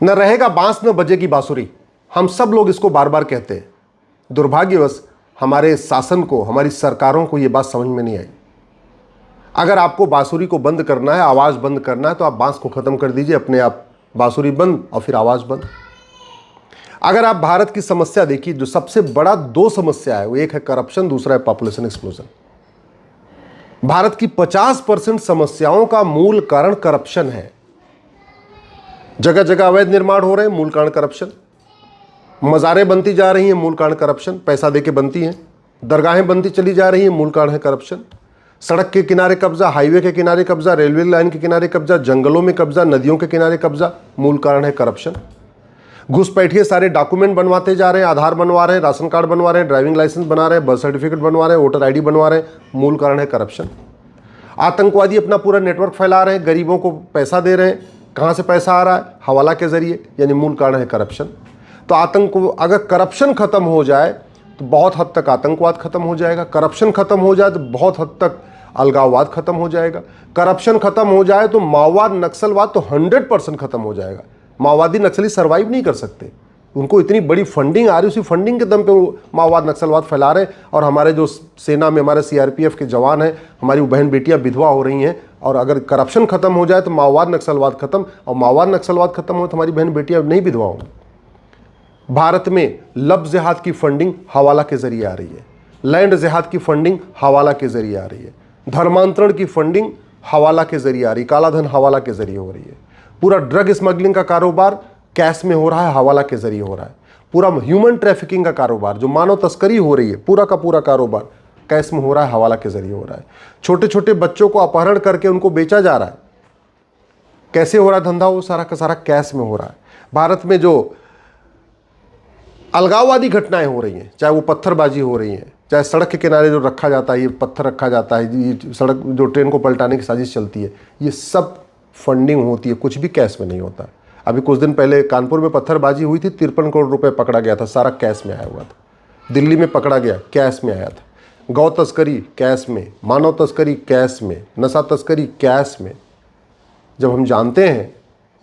न रहेगा बांस न बजेगी बांसुरी। हम सब लोग इसको बार बार कहते हैं। दुर्भाग्यवश हमारे शासन को, हमारी सरकारों को यह बात समझ में नहीं आई। अगर आपको बांसुरी को बंद करना है, आवाज बंद करना है, तो आप बांस को खत्म कर दीजिए, अपने आप बांसुरी बंद और फिर आवाज बंद। अगर आप भारत की समस्या देखिए, जो सबसे बड़ा दो समस्या है, वो एक है करप्शन, दूसरा है पॉपुलेशन एक्सप्लोजन। भारत की 50% समस्याओं का मूल कारण करप्शन है। जगह जगह अवैध निर्माण हो रहे हैं, मूल कारण करप्शन। मज़ारें बनती जा रही हैं, मूल कारण करप्शन, पैसा देके बनती हैं। दरगाहें बनती चली जा रही हैं, मूल कारण है करप्शन। सड़क के किनारे कब्जा, हाईवे के किनारे कब्जा, रेलवे लाइन के किनारे कब्जा, जंगलों में कब्जा, नदियों के किनारे कब्जा, मूल कारण है करप्शन। घुसपैठिए सारे डॉक्यूमेंट बनवाते जा रहे हैं, आधार बनवा रहे हैं, राशन कार्ड बनवा रहे हैं, ड्राइविंग लाइसेंस बना रहे हैं, बर्थ सर्टिफिकेट बनवा रहे हैं, वोटर आईडी बनवा रहे हैं, मूल कारण है करप्शन। आतंकवादी अपना पूरा नेटवर्क फैला रहे हैं, गरीबों को पैसा दे रहे हैं। कहाँ से पैसा आ रहा है? हवाला के जरिए, यानी मूल कारण है करप्शन। तो अगर करप्शन खत्म हो जाए तो बहुत हद तक आतंकवाद खत्म हो जाएगा। करप्शन खत्म हो जाए तो बहुत हद तक अलगाववाद खत्म हो जाएगा। करप्शन खत्म हो जाए तो माओवाद, नक्सलवाद तो 100% खत्म हो जाएगा। माओवादी नक्सली सर्वाइव नहीं कर सकते, उनको इतनी बड़ी फंडिंग आ रही है, उसी फंडिंग के दम पे वो माओवाद नक्सलवाद फैला रहे हैं। और हमारे जो सेना में हमारे सीआरपीएफ के जवान हैं, हमारी बहन बेटियां विधवा हो रही हैं। और अगर करप्शन खत्म हो जाए तो माओवाद नक्सलवाद खत्म, और माओवाद नक्सलवाद खत्म हो तो हमारी बहन बेटियां नहीं विधवा होंगी। भारत में लफ्ज़ जिहाद की फंडिंग हवाला के जरिए आ रही है, लैंड जिहाद की फंडिंग हवाला के जरिए आ रही है, धर्मांतरण की फंडिंग हवाला के जरिए आ रही है, काला धन हवाला के जरिए हो रही है। पूरा ड्रग स्मगलिंग का कारोबार कैश में हो रहा है, हवाला के जरिए हो रहा है। पूरा ह्यूमन ट्रैफिकिंग का कारोबार, जो मानव तस्करी हो रही है, पूरा का पूरा कारोबार कैश में हो रहा है, हवाला के जरिए हो रहा है। छोटे छोटे बच्चों को अपहरण करके उनको बेचा जा रहा है। कैसे हो रहा है धंधा? वो सारा का सारा कैश में हो रहा है। भारत में जो अलगाववादी घटनाएं हो रही हैं, चाहे वो पत्थरबाजी हो रही हैं, चाहे सड़क के किनारे जो रखा जाता है, ये पत्थर रखा जाता है, ये सड़क जो ट्रेन को पलटाने की साजिश चलती है, ये सब फंडिंग होती है, कुछ भी कैश में नहीं होता। अभी कुछ दिन पहले कानपुर में पत्थरबाजी हुई थी, 53 करोड़ रुपए पकड़ा गया था, सारा कैश में आया हुआ था। दिल्ली में पकड़ा गया, कैश में आया था। गौ तस्करी कैश में, मानव तस्करी कैश में, नशा तस्करी कैश में। जब हम जानते हैं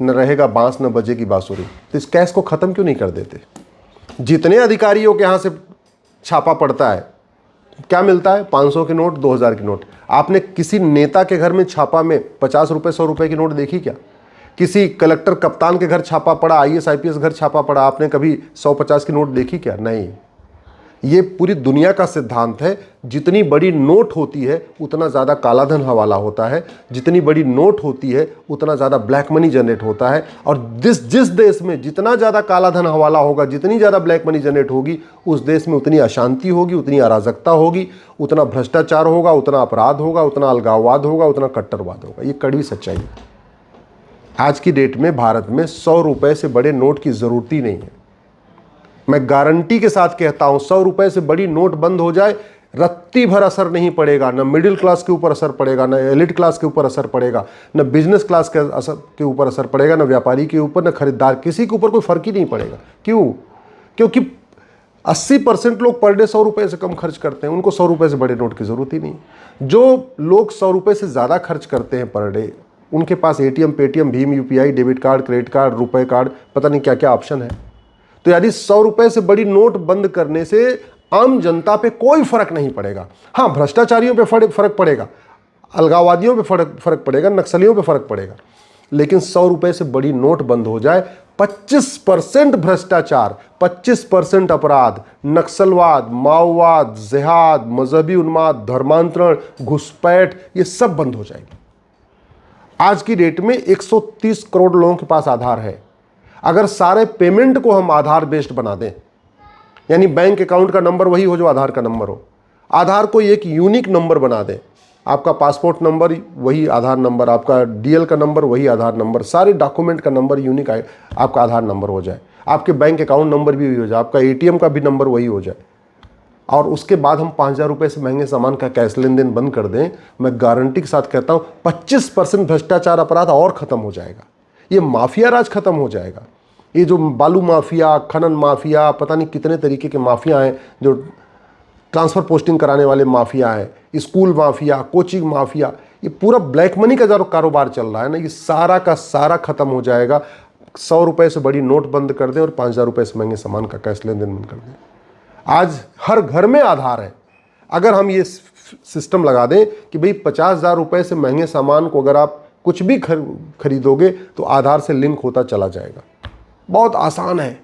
न रहेगा बांस न बजेगी बांसुरी, तो इस कैश को ख़त्म क्यों नहीं कर देते? जितने अधिकारियों के यहाँ से छापा पड़ता है, क्या मिलता है? 500 के नोट, 2000 के नोट। आपने किसी नेता के घर में छापा में 50 रुपये 100 रुपये की नोट देखी क्या? किसी कलेक्टर कप्तान के घर छापा पड़ा, आईएएस आईपीएस घर छापा पड़ा, आपने कभी 100-50 की नोट देखी क्या? नहीं। ये पूरी दुनिया का सिद्धांत है, जितनी बड़ी नोट होती है उतना ज़्यादा कालाधन हवाला होता है, जितनी बड़ी नोट होती है उतना ज़्यादा ब्लैक मनी जनरेट होता है। और जिस देश में जितना ज़्यादा कालाधन हवाला होगा, जितनी ज़्यादा ब्लैक मनी जनरेट होगी, उस देश में उतनी अशांति होगी, उतनी अराजकता होगी, उतना भ्रष्टाचार होगा, उतना अपराध होगा, उतना अलगाववाद होगा, उतना कट्टरवाद होगा। ये कड़वी सच्चाई है। आज की डेट में भारत में 100 रुपये से बड़े नोट की ज़रूरत ही नहीं है। मैं गारंटी के साथ कहता हूं, 100 रुपये से बड़ी नोट बंद हो जाए, रत्ती भर असर नहीं पड़ेगा। न मिडिल क्लास के ऊपर असर पड़ेगा, न एलिट क्लास के ऊपर असर पड़ेगा, न बिजनेस क्लास के ऊपर असर पड़ेगा, न व्यापारी के ऊपर, न खरीदार, किसी के ऊपर कोई फर्क ही नहीं पड़ेगा। क्यों? क्योंकि 80% लोग पर डे 100 रुपये से कम खर्च करते हैं, उनको 100 रुपये से बड़े नोट की ज़रूरत ही नहीं। जो लोग 100 रुपये से ज़्यादा खर्च करते हैं पर डे, उनके पास एटीएम, पेटीएम, भीम UPI, debit card, credit card, RuPay card, पता नहीं क्या क्या ऑप्शन है। तो यदि 100 रुपये से बड़ी नोट बंद करने से आम जनता पे कोई फर्क नहीं पड़ेगा। हाँ, भ्रष्टाचारियों पे फर्क पड़ेगा, अलगाववादियों पे फर्क पड़ेगा, नक्सलियों पे फर्क पड़ेगा। लेकिन 100 रुपये से बड़ी नोट बंद हो जाए, 25% भ्रष्टाचार, 25% अपराध, नक्सलवाद, माओवाद, जिहाद, मजहबी उन्माद, धर्मांतरण, घुसपैठ, ये सब बंद हो जाएगी। आज की डेट में 130 करोड़ लोगों के पास आधार है। अगर सारे पेमेंट को हम आधार बेस्ड बना दें, यानी बैंक अकाउंट का नंबर वही हो जो आधार का नंबर हो, आधार को एक यूनिक नंबर बना दें, आपका पासपोर्ट नंबर वही आधार नंबर, आपका डीएल का नंबर वही आधार नंबर, सारे डॉक्यूमेंट का नंबर यूनिक आपका आधार नंबर हो जाए, आपके बैंक अकाउंट नंबर भी वही हो जाए, आपका एटीएम का भी नंबर वही हो जाए, और उसके बाद हम 5000 रुपये से महंगे सामान का कैश लेन देन बंद कर दें, मैं गारंटी के साथ कहता हूँ 25% भ्रष्टाचार अपराध और ख़त्म हो जाएगा। ये माफिया राज खत्म हो जाएगा। ये जो बालू माफिया, खनन माफिया, पता नहीं कितने तरीके के माफिया हैं, जो ट्रांसफ़र पोस्टिंग कराने वाले माफिया हैं, स्कूल माफिया, कोचिंग माफिया, ये पूरा ब्लैक मनी का जो कारोबार चल रहा है ना, ये सारा का सारा खत्म हो जाएगा। 100 रुपये से बड़ी नोट बंद कर दें और 5,000 रुपये से महंगे सामान का कैश लेन देन बंद कर दें। आज हर घर में आधार है। अगर हम ये सिस्टम लगा दें कि भाई 50,000 रुपये से महंगे सामान को अगर आप कुछ भी खरीदोगे तो आधार से लिंक होता चला जाएगा। बहुत आसान है,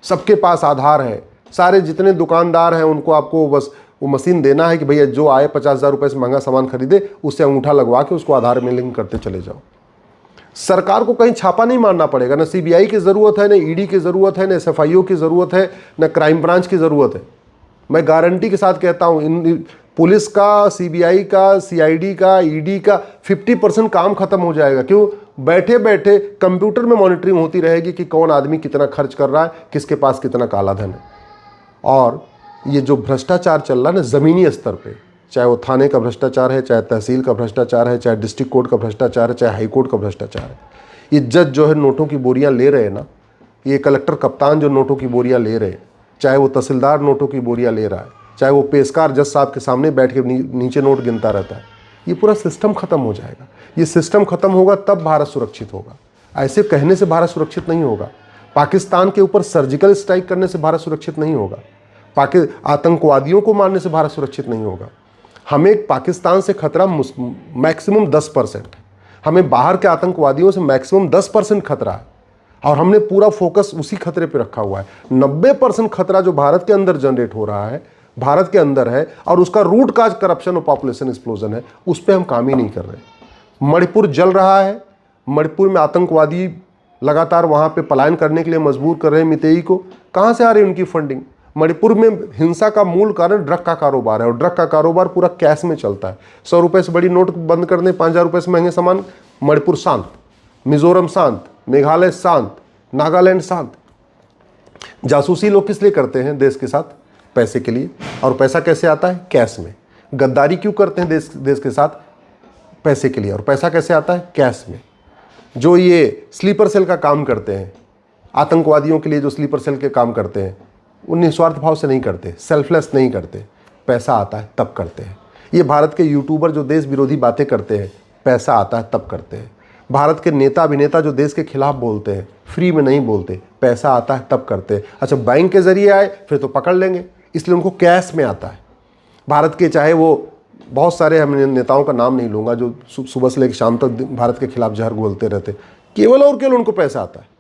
सबके पास आधार है। सारे जितने दुकानदार हैं उनको आपको बस वो मशीन देना है कि भैया जो आए 50,000 रुपये से महंगा सामान खरीदे उससे अंगूठा लगवा के उसको आधार में लिंक करते चले जाओ। सरकार को कहीं छापा नहीं मारना पड़ेगा, ना सीबीआई की ज़रूरत है, ना ईडी की ज़रूरत है, ना एसएफआईओ की ज़रूरत है, ना क्राइम ब्रांच की ज़रूरत है। मैं गारंटी के साथ कहता हूँ इन पुलिस का, सीबीआई का, सीआईडी का, ईडी का 50% काम खत्म हो जाएगा। क्यों? बैठे बैठे कंप्यूटर में मॉनिटरिंग होती रहेगी कि कौन आदमी कितना खर्च कर रहा है, किसके पास कितना काला धन है। और ये जो भ्रष्टाचार चल रहा है ना ज़मीनी स्तर पे, चाहे वो थाने का भ्रष्टाचार है, चाहे तहसील का भ्रष्टाचार है, चाहे डिस्ट्रिक्ट कोर्ट का भ्रष्टाचार है, चाहे हाई कोर्ट का भ्रष्टाचार है। ये जज जो है नोटों की बोरियां ले रहे हैं ना, ये कलेक्टर कप्तान जो नोटों की बोरियां ले रहे हैं, चाहे वो तहसीलदार नोटों की बोरियां ले रहा है, चाहे वो पेशकार जज साहब के सामने बैठ के नीचे नोट गिनता रहता है, ये पूरा सिस्टम खत्म हो जाएगा। ये सिस्टम खत्म होगा तब भारत सुरक्षित होगा। ऐसे कहने से भारत सुरक्षित नहीं होगा। पाकिस्तान के ऊपर सर्जिकल स्ट्राइक करने से भारत सुरक्षित नहीं होगा। आतंकवादियों को मारने से भारत सुरक्षित नहीं होगा। हमें पाकिस्तान से खतरा मैक्सिमम 10%, हमें बाहर के आतंकवादियों से मैक्सिमम 10% खतरा है और हमने पूरा फोकस उसी खतरे पे रखा हुआ है। 90% खतरा जो भारत के अंदर जनरेट हो रहा है, भारत के अंदर है और उसका रूट काज करप्शन और पॉपुलेशन एक्सप्लोजन है, उस पर हम काम ही नहीं कर रहे। मणिपुर जल रहा है, मणिपुर में आतंकवादी लगातार वहाँ पे पलायन करने के लिए मजबूर कर रहे हैं मितेई को। कहाँ से आ रही है उनकी फंडिंग? मणिपुर में हिंसा का मूल कारण ड्रग का कारोबार है और ड्रग का कारोबार पूरा कैश में चलता है। 100 रुपये से बड़ी नोट बंद कर दें, 5,000 रुपये से महंगे सामान, मणिपुर शांत, मिजोरम शांत, मेघालय शांत, नागालैंड शांत। जासूसी लोग किस लिए करते हैं देश के साथ? पैसे के लिए। और पैसा कैसे आता है? कैश में। गद्दारी क्यों करते हैं देश के साथ? पैसे के लिए। और पैसा कैसे आता है? कैश में। जो ये स्लीपर सेल का काम करते हैं, आतंकवादियों के लिए जो स्लीपर सेल के काम करते हैं, वो निस्वार्थ भाव से नहीं करते, सेल्फलेस नहीं करते, पैसा आता है तब करते हैं। ये भारत के यूट्यूबर जो देश विरोधी बातें करते हैं, पैसा आता है तब करते हैं। भारत के नेता अभिनेता जो देश के खिलाफ बोलते हैं, फ्री में नहीं बोलते, पैसा आता है तब करते हैं। अच्छा, बैंक के जरिए आए फिर तो पकड़ लेंगे, इसलिए उनको कैश में आता है। भारत के चाहे वो बहुत सारे, हम नेताओं का नाम नहीं लूँगा, जो सुबह से लेकर शाम तक भारत के खिलाफ जहर घोलते रहते, केवल और केवल उनको पैसा आता है।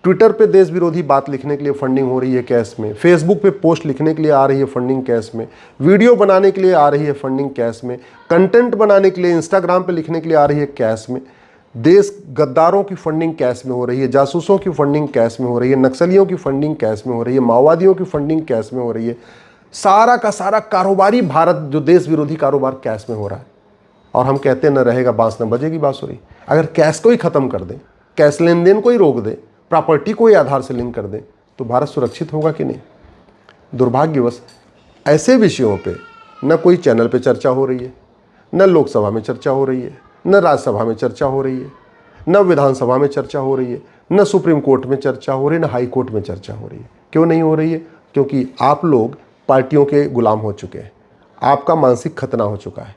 ट्विटर पे देश विरोधी बात लिखने के लिए फंडिंग हो रही है कैश में, फेसबुक पे पोस्ट लिखने के लिए आ रही है फंडिंग कैश में, वीडियो बनाने के लिए आ रही है फंडिंग कैश में, कंटेंट बनाने के लिए इंस्टाग्राम पे लिखने के लिए आ रही है कैश में। देश गद्दारों की फंडिंग कैश में हो रही है, जासूसों की फंडिंग कैश में हो रही है, नक्सलियों की फंडिंग कैश में हो रही है, माओवादियों की फंडिंग कैश में हो रही है। सारा का सारा कारोबारी भारत जो देश विरोधी कारोबार कैश में हो रहा है। और हम कहते हैं न रहेगा बांस न बजेगी बांसुरी। अगर कैश को ही ख़त्म कर दें, कैश लेन देन को ही रोक दें, प्रॉपर्टी को ही आधार से लिंक कर दें, तो भारत सुरक्षित होगा कि नहीं? दुर्भाग्यवश ऐसे विषयों पे न कोई चैनल पे चर्चा हो रही है, न लोकसभा में चर्चा हो रही है, न राज्यसभा में चर्चा हो रही है, न विधानसभा में चर्चा हो रही है, न सुप्रीम कोर्ट में चर्चा हो रही है, न हाई कोर्ट में चर्चा हो रही है। क्यों नहीं हो रही है? क्योंकि आप लोग पार्टियों के गुलाम हो चुके हैं, आपका मानसिक खतना हो चुका है।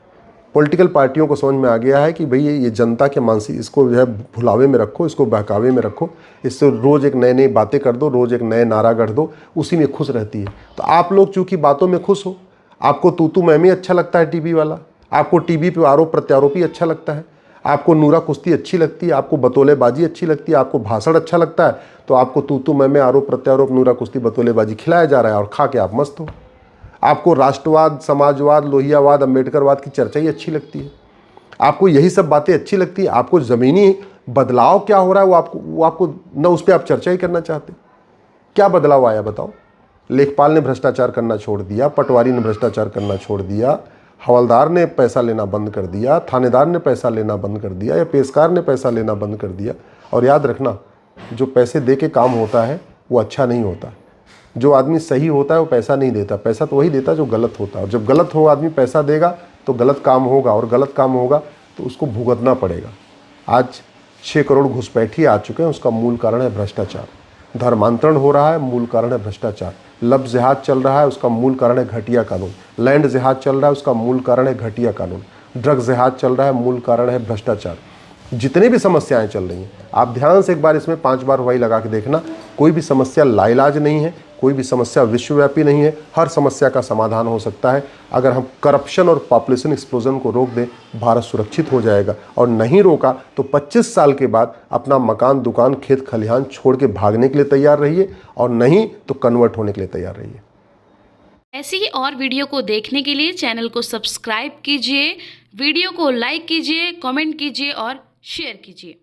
पॉलिटिकल पार्टियों को समझ में आ गया है कि भाई ये जनता के मानसिक, इसको जो है भुलावे में रखो, इसको बहकावे में रखो, इससे रोज़ एक नए नई बातें कर दो, रोज़ एक नए नारा गढ़ दो, उसी में खुश रहती है। तो आप लोग चूँकि बातों में खुश हो, आपको तू मैं अच्छा लगता है टीवी वाला, आपको टीवी पे आरोप प्रत्यारोपी अच्छा लगता है, आपको नूरा कुश्ती अच्छी लगती है, आपको बतौलेबाजी अच्छी लगती है, आपको भाषण अच्छा लगता है, तो आपको तू मैं आरोप प्रत्यारोप नूरा कुश्ती बतौलेबाजी खिलाया जा रहा है और खा के आप मस्त हो। आपको राष्ट्रवाद, समाजवाद, लोहियावाद, अम्बेडकरवाद की चर्चा ही अच्छी लगती है, आपको यही सब बातें अच्छी लगती है। आपको ज़मीनी बदलाव क्या हो रहा है वो आपको न उस पर आप चर्चा ही करना चाहते। क्या बदलाव आया बताओ? लेखपाल ने भ्रष्टाचार करना छोड़ दिया, पटवारी ने भ्रष्टाचार करना छोड़ दिया, हवलदार ने पैसा लेना बंद कर दिया, थानेदार ने पैसा लेना बंद कर दिया, या पेशकार ने पैसा लेना बंद कर दिया। और याद रखना, जो पैसे दे के काम होता है वो अच्छा नहीं होता। जो आदमी सही होता है वो पैसा नहीं देता, पैसा तो वही देता जो गलत होता है। और जब गलत हो आदमी पैसा देगा तो गलत काम होगा, और गलत काम होगा तो उसको भुगतना पड़ेगा। आज 6 करोड़ घुसपैठी आ चुके हैं, उसका मूल कारण है भ्रष्टाचार। धर्मांतरण हो रहा है, मूल कारण है भ्रष्टाचार। लब जिहाद चल रहा है, उसका मूल कारण है घटिया कानून। लैंड जिहाद चल रहा है, उसका मूल कारण है घटिया कानून। ड्रग जिहाद चल रहा है, मूल कारण है भ्रष्टाचार। जितनी भी समस्याएं चल रही हैं, आप ध्यान से एक बार इसमें 5 बार वही लगा के देखना। कोई भी समस्या लाइलाज नहीं है, कोई भी समस्या विश्वव्यापी नहीं है। हर समस्या का समाधान हो सकता है। अगर हम करप्शन और पॉपुलेशन एक्सप्लोजन को रोक दें, भारत सुरक्षित हो जाएगा। और नहीं रोका तो 25 साल के बाद अपना मकान, दुकान, खेत खलिहान छोड़ के भागने के लिए तैयार रहिए, और नहीं तो कन्वर्ट होने के लिए तैयार रहिए। ऐसी ही और वीडियो को देखने के लिए चैनल को सब्सक्राइब कीजिए, वीडियो को लाइक कीजिए, कमेंट कीजिए और शेयर कीजिए।